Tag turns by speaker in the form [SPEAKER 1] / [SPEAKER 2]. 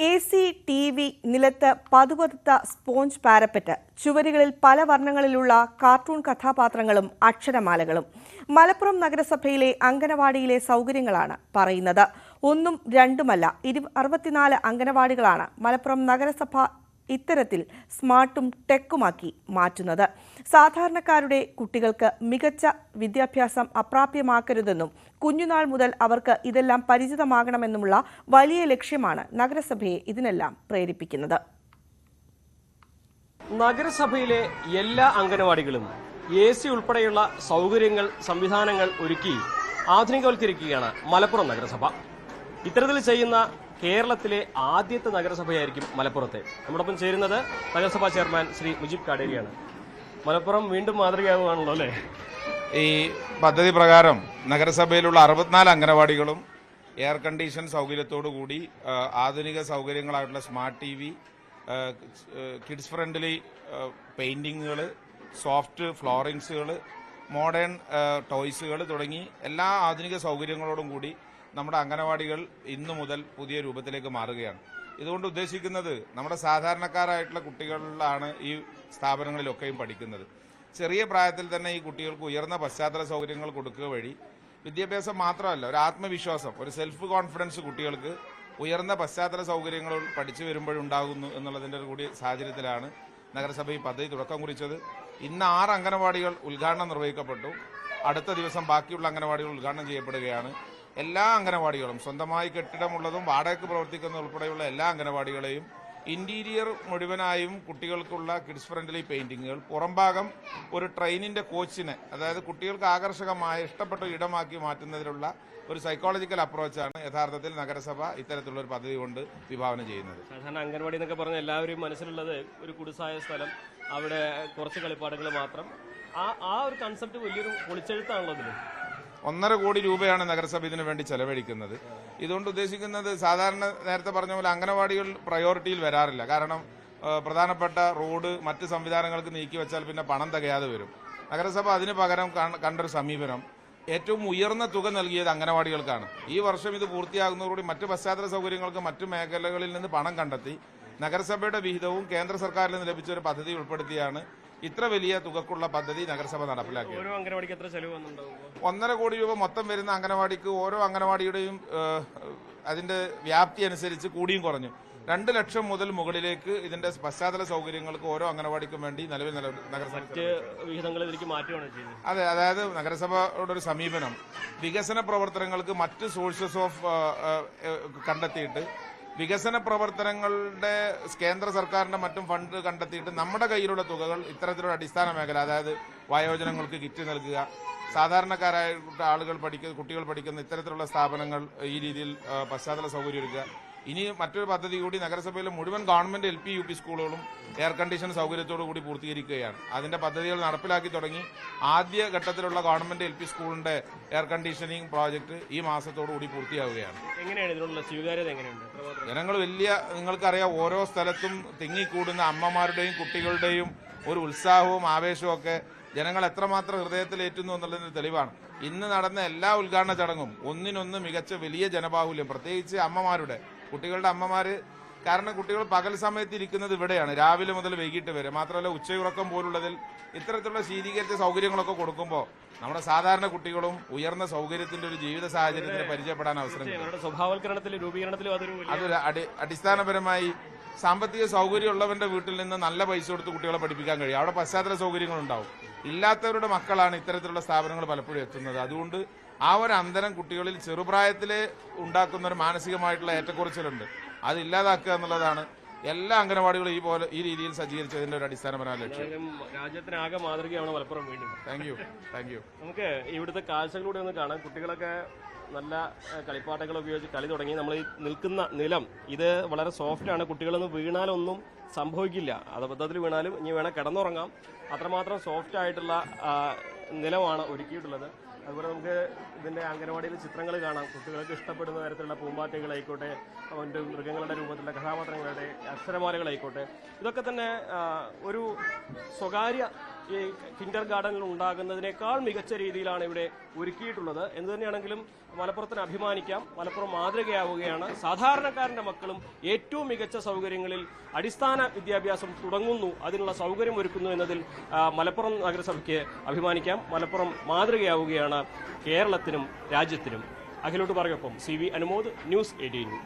[SPEAKER 1] AC, TV, നിലത്ത് പതുപതുത്ത sponge parapet, ചുവരുകളിൽ പല വർണ്ണങ്ങളിലുള്ള കാർട്ടൂൺ കഥാപാത്രങ്ങളും അക്ഷരമാലകളും. മലപ്പുറം നഗരസഭയിലെ അംഗനവാടിയിലെ സൗകര്യങ്ങളാണ് പറയുന്നത്. ഒന്നും രണ്ടുമല്ല, 64 അംഗനവാടികളാണ് മലപ്പുറം നഗരസഭ ഇത്തരത്തിൽ സ്മാർട്ടും ടെക്കുമാക്കി മാറ്റുന്നത്. സാധാരണക്കാരുടെ കുട്ടികൾക്ക് മികച്ച വിദ്യാഭ്യാസം അപ്രാപ്യമാക്കരുതെന്നും കുഞ്ഞുനാൾ മുതൽ അവർക്ക് ഇതെല്ലാം പരിചിതമാകണമെന്നുമുള്ള വലിയ ലക്ഷ്യമാണ് നഗരസഭയെ ഇതിനെല്ലാം പ്രേരിപ്പിക്കുന്നത്.
[SPEAKER 2] നഗരസഭയിലെ എല്ലാ അംഗനവാടികളും AC ഉൾപ്പെടെയുള്ള സൗകര്യങ്ങൾ, സംവിധാനങ്ങൾ ഒരുക്കി ആധുനികവൽക്കരിക്കുകയാണ് മലപ്പുറം നഗരസഭ. ഇത്തരത്തിൽ ചെയ്യുന്ന കേരളത്തിലെ ആദ്യത്തെ നഗരസഭയായിരിക്കും മലപ്പുറത്തെ. നമ്മോടൊപ്പം ചേരുന്നത് നഗരസഭാ ചെയർമാൻ ശ്രീ മുജീബ് കാടേരിയാണ്. മലപ്പുറം വീണ്ടും മാതൃകയാവുകയാണല്ലോ അല്ലേ?
[SPEAKER 3] ഈ പദ്ധതി പ്രകാരം നഗരസഭയിലുള്ള 64 അംഗനവാടികളും എയർ കണ്ടീഷൻ സൗകര്യത്തോടുകൂടി ആധുനിക സൗകര്യങ്ങളായിട്ടുള്ള സ്മാർട്ട് TV, കിഡ്സ് ഫ്രണ്ട്ലി പെയിന്റിങ്ങുകൾ, സോഫ്റ്റ് ഫ്ലോറിങ്സുകൾ, മോഡേൺ ടോയ്സുകൾ തുടങ്ങി എല്ലാ ആധുനിക സൗകര്യങ്ങളോടും കൂടി നമ്മുടെ അംഗനവാടികൾ ഇന്നു മുതൽ പുതിയ രൂപത്തിലേക്ക് മാറുകയാണ്. ഇതുകൊണ്ട് ഉദ്ദേശിക്കുന്നത് നമ്മുടെ സാധാരണക്കാരായിട്ടുള്ള കുട്ടികളിലാണ് ഈ സ്ഥാപനങ്ങളിലൊക്കെയും പഠിക്കുന്നത്. ചെറിയ പ്രായത്തിൽ തന്നെ ഈ കുട്ടികൾക്ക് ഉയർന്ന പശ്ചാത്തല സൗകര്യങ്ങൾ കൊടുക്കുക വഴി വിദ്യാഭ്യാസം മാത്രമല്ല, ഒരു ആത്മവിശ്വാസം, ഒരു സെൽഫ് കോൺഫിഡൻസ് കുട്ടികൾക്ക് ഉയർന്ന പശ്ചാത്തല സൗകര്യങ്ങൾ പഠിച്ചു വരുമ്പോഴുണ്ടാകുന്നു എന്നുള്ളതിൻ്റെ കൂടി സാഹചര്യത്തിലാണ് നഗരസഭ ഈ പദ്ധതി തുടക്കം കുറിച്ചത്. ഇന്ന് 6 അംഗനവാടികൾ ഉദ്ഘാടനം നിർവഹിക്കപ്പെട്ടു. അടുത്ത ദിവസം ബാക്കിയുള്ള അംഗനവാടികൾ ഉദ്ഘാടനം ചെയ്യപ്പെടുകയാണ്. എല്ലാ അംഗനവാടികളും, സ്വന്തമായി കെട്ടിടമുള്ളതും വാടകയ്ക്ക് പ്രവർത്തിക്കുന്ന ഉൾപ്പെടെയുള്ള എല്ലാ അംഗനവാടികളെയും ഇന്റീരിയർ മുഴുവനായും കുട്ടികൾക്കുള്ള കിഡ്സ് ഫ്രണ്ട്ലി പെയിന്റിങ്ങുകൾ, പുറംഭാഗം ഒരു ട്രെയിനിന്റെ കോച്ചിനെ, അതായത് കുട്ടികൾക്ക് ആകർഷകമായ ഇഷ്ടപ്പെട്ട ഇടമാക്കി മാറ്റുന്നതിനുള്ള ഒരു സൈക്കോളജിക്കൽ അപ്രോച്ചാണ് യഥാർത്ഥത്തിൽ നഗരസഭ ഇത്തരത്തിലുള്ള ഒരു പദ്ധതി കൊണ്ട് വിഭാവനം ചെയ്യുന്നത്.
[SPEAKER 2] സാധാരണ അംഗൻവാടി എന്നൊക്കെ പറഞ്ഞ എല്ലാവരും മനസ്സിലുള്ളത് ഒരു കുടിസായ സ്ഥലം, അവിടെ കുറച്ച് കളിപ്പാടങ്ങൾ മാത്രം. ആ ഒരു കൺസെപ്റ്റ് വലിയൊരു പൊളിച്ചെഴുത്താണല്ലോ അതിൽ.
[SPEAKER 3] 1.5 കോടി രൂപയാണ് നഗരസഭ ഇതിനു വേണ്ടി ചെലവഴിക്കുന്നത്. ഇതുകൊണ്ട് ഉദ്ദേശിക്കുന്നത് സാധാരണ നേരത്തെ പറഞ്ഞ പോലെ അംഗനവാടികൾ പ്രയോറിറ്റിയിൽ വരാറില്ല. കാരണം പ്രധാനപ്പെട്ട റോഡ്, മറ്റ് സംവിധാനങ്ങൾക്ക് നീക്കി വെച്ചാൽ പിന്നെ പണം തികയാതെ വരും. നഗരസഭ അതിന് പകരം കണ്ടൊരു സമീപനം ഏറ്റവും ഉയർന്ന തുക നൽകിയത് അംഗനവാടികൾക്കാണ്. ഈ വർഷം ഇത് പൂർത്തിയാകുന്നതോടുകൂടി മറ്റ് പശ്ചാത്തല സൗകര്യങ്ങൾക്ക് മറ്റു മേഖലകളിൽ നിന്ന് പണം കണ്ടെത്തി നഗരസഭയുടെ വിഹിതവും കേന്ദ്ര സർക്കാരിൽ നിന്ന് ലഭിച്ച ഒരു പദ്ധതി ഉൾപ്പെടുത്തിയാണ് ഇത്ര വലിയ തുകക്കുള്ള പദ്ധതി നഗരസഭ നടപ്പിലാക്കിയത്. 1.5 കോടി രൂപ മൊത്തം വരുന്ന അംഗനവാടിക്ക് ഓരോ അംഗനവാടിയുടെയും അതിന്റെ വ്യാപ്തി അനുസരിച്ച് കൂടിയും കുറഞ്ഞു 2 ലക്ഷം മുതൽ മുകളിലേക്ക് ഇതിന്റെ പശ്ചാത്തല സൗകര്യങ്ങൾക്ക് ഓരോ അംഗനവാടിക്കും വേണ്ടി നിലവിൽ നഗരസഭ അതെ, അതായത് നഗരസഭയുടെ ഒരു സമീപനം വികസന പ്രവർത്തനങ്ങൾക്ക് മറ്റ് സോഴ്സസ് ഓഫ് കണ്ടെത്തിയിട്ട് വികസന പ്രവർത്തനങ്ങളുടെ കേന്ദ്ര സർക്കാരിന്റെ മറ്റും ഫണ്ട് കണ്ടെത്തിയിട്ട് നമ്മുടെ കയ്യിലുള്ള തുകകൾ ഇത്തരത്തിലുള്ള അടിസ്ഥാന മേഖല, അതായത് വയോജനങ്ങൾക്ക് കിറ്റ് നൽകുക, സാധാരണക്കാരായ കുട്ടികൾ പഠിക്കുന്ന ഇത്തരത്തിലുള്ള സ്ഥാപനങ്ങൾ ഈ രീതിയിൽ പശ്ചാത്തല സൗകര്യം ഒരുക്കുക. ഇനി മറ്റൊരു പദ്ധതി കൂടി നഗരസഭയിലെ മുഴുവൻ ഗവൺമെന്റ് LP UP സ്കൂളുകളും എയർ കണ്ടീഷൻ സൗകര്യത്തോടു കൂടി പൂർത്തീകരിക്കുകയാണ്. അതിന്റെ പദ്ധതികൾ നടപ്പിലാക്കി തുടങ്ങി. ആദ്യ ഘട്ടത്തിലുള്ള ഗവൺമെന്റ് LP സ്കൂളിന്റെ എയർ കണ്ടീഷനിങ് പ്രോജക്ട് ഈ മാസത്തോടു കൂടി പൂർത്തിയാവുകയാണ്.
[SPEAKER 2] എങ്ങനെയാണ് ഇതിനുള്ള സ്വീകാര്യത? എങ്ങനെയുണ്ട്?
[SPEAKER 3] ജനങ്ങൾ നിങ്ങൾക്കറിയാം, ഓരോ സ്ഥലത്തും തിങ്ങിക്കൂടുന്ന അമ്മമാരുടെയും കുട്ടികളുടെയും ഒരു ഉത്സാഹവും ആവേശവും ഒക്കെ ജനങ്ങൾ എത്രമാത്രം ഹൃദയത്തിലേറ്റുന്നു എന്നുള്ളതിന് തെളിവാണ്. ഇന്ന് നടന്ന എല്ലാ ഉദ്ഘാടന ചടങ്ങും ഒന്നിനൊന്ന് മികച്ച വലിയ ജനബാഹുല്യം, പ്രത്യേകിച്ച് അമ്മമാരുടെ, കുട്ടികളുടെ അമ്മമാര്. കാരണം കുട്ടികൾ പകൽ സമയത്ത് ഇരിക്കുന്നത് ഇവിടെയാണ്, രാവിലെ മുതൽ വൈകിട്ട് വരെ. മാത്രമല്ല ഉച്ചയുറക്കം പോലുള്ളതിൽ ഇത്തരത്തിലുള്ള ശീതീകരിച്ച സൗകര്യങ്ങളൊക്കെ കൊടുക്കുമ്പോൾ നമ്മുടെ സാധാരണ കുട്ടികളും ഉയർന്ന സൗകര്യത്തിന്റെ ഒരു ജീവിത സാഹചര്യത്തിന് പരിചയപ്പെടാൻ അവസരം അതൊരു അടിസ്ഥാനപരമായി സാമ്പത്തിക സൗകര്യമുള്ളവന്റെ വീട്ടിൽ നിന്ന് നല്ല പൈസ കൊടുത്ത് കുട്ടികളെ പഠിപ്പിക്കാൻ കഴിയും. അവിടെ പശ്ചാത്തല സൗകര്യങ്ങളുണ്ടാവും. ഇല്ലാത്തവരുടെ മക്കളാണ് ഇത്തരത്തിലുള്ള സ്ഥാപനങ്ങൾ പലപ്പോഴും എത്തുന്നത്. അതുകൊണ്ട് ആ ഒരു അന്തരം കുട്ടികളിൽ ചെറുപ്രായത്തിലെ ഉണ്ടാക്കുന്ന ഒരു മാനസികമായിട്ടുള്ള ഏറ്റക്കുറച്ചിലുണ്ട്. അത് ഇല്ലാതാക്കുക എന്നുള്ളതാണ് എല്ലാ അംഗനവാടികളും ഈ രീതിയിൽ സജ്ജീകരിച്ചതിന്റെ ഒരു അടിസ്ഥാനപരമായ ലക്ഷ്യം.
[SPEAKER 2] രാജ്യത്തിനാകെ മാതൃകയാണ് മലപ്പുറം. വീണ്ടും
[SPEAKER 3] താങ്ക് യു.
[SPEAKER 2] നമുക്ക് ഇവിടുത്തെ കാഴ്ചകളിലൂടെ ഒന്ന് കാണാം. കുട്ടികളൊക്കെ നല്ല കളിപ്പാട്ടങ്ങൾ ഉപയോഗിച്ച് കളി തുടങ്ങി. നമ്മൾ ഈ നിൽക്കുന്ന നിലം ഇത് വളരെ സോഫ്റ്റാണ്. കുട്ടികളൊന്നും വീണാലൊന്നും സംഭവിക്കില്ല. അബദ്ധത്തിൽ വീണാലും ഇനി വേണേൽ കിടന്നുറങ്ങാം. അത്രമാത്രം സോഫ്റ്റ് ആയിട്ടുള്ള നിലമാണ് ഒരുക്കിയിട്ടുള്ളത്. അതുപോലെ നമുക്ക് ഇതിൻ്റെ അംഗനവാടിയിലെ ചിത്രങ്ങൾ കാണാം. കുട്ടികൾക്ക് ഇഷ്ടപ്പെടുന്ന തരത്തിലുള്ള പൂമ്പാറ്റകളായിക്കോട്ടെ, മറ്റ് മൃഗങ്ങളുടെ രൂപത്തിലുള്ള കഥാപാത്രങ്ങളുടെ അക്ഷരമാലകളായിക്കോട്ടെ, ഇതൊക്കെ തന്നെ ഒരു സ്വകാര്യ ഈ കിൻഡർ ഗാർഡനിൽ ഉണ്ടാകുന്നതിനേക്കാൾ മികച്ച രീതിയിലാണ് ഇവിടെ ഒരുക്കിയിട്ടുള്ളത്. എന്തു തന്നെയാണെങ്കിലും മലപ്പുറത്തിന് അഭിമാനിക്കാം. മലപ്പുറം മാതൃകയാവുകയാണ്. സാധാരണക്കാരന്റെ മക്കളും ഏറ്റവും മികച്ച സൗകര്യങ്ങളിൽ അടിസ്ഥാന വിദ്യാഭ്യാസം തുടങ്ങുന്നു, അതിനുള്ള സൗകര്യം ഒരുക്കുന്നു എന്നതിൽ മലപ്പുറം നഗരസഭയ്ക്ക് അഭിമാനിക്കാം. മലപ്പുറം മാതൃകയാവുകയാണ് കേരളത്തിനും രാജ്യത്തിനും. അഖിലോട്ട് പറയൊപ്പം CV അനുമോദ്, ന്യൂസ് 18.